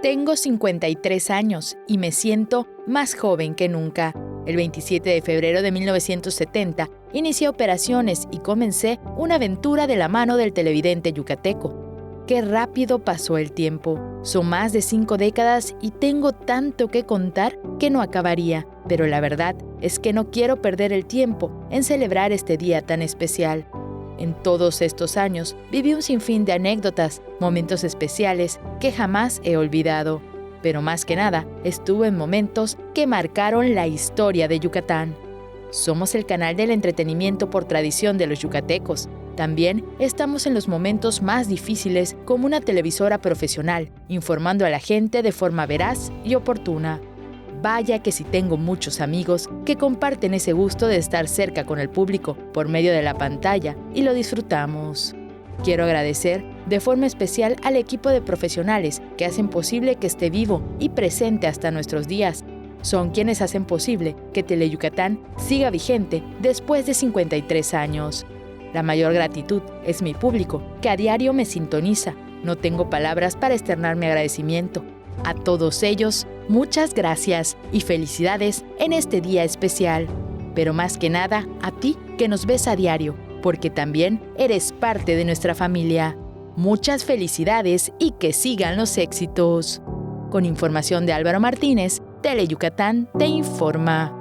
Tengo 53 años y me siento más joven que nunca. El 27 de febrero de 1970 inicié operaciones y comencé una aventura de la mano del televidente yucateco. Qué rápido pasó el tiempo. Son más de 5 décadas y tengo tanto que contar que no acabaría. Pero la verdad es que no quiero perder el tiempo en celebrar este día tan especial. En todos estos años viví un sinfín de anécdotas, momentos especiales que jamás he olvidado. Pero más que nada, estuve en momentos que marcaron la historia de Yucatán. Somos el canal del entretenimiento por tradición de los yucatecos. También estamos en los momentos más difíciles como una televisora profesional, informando a la gente de forma veraz y oportuna. Vaya que sí tengo muchos amigos que comparten ese gusto de estar cerca con el público por medio de la pantalla y lo disfrutamos. Quiero agradecer de forma especial al equipo de profesionales que hacen posible que esté vivo y presente hasta nuestros días. Son quienes hacen posible que Teleyucatán siga vigente después de 53 años. La mayor gratitud es mi público, que a diario me sintoniza. No tengo palabras para externar mi agradecimiento. A todos ellos, muchas gracias y felicidades en este día especial. Pero más que nada, a ti que nos ves a diario, porque también eres parte de nuestra familia. Muchas felicidades y que sigan los éxitos. Con información de Álvaro Martínez, Teleyucatán te informa.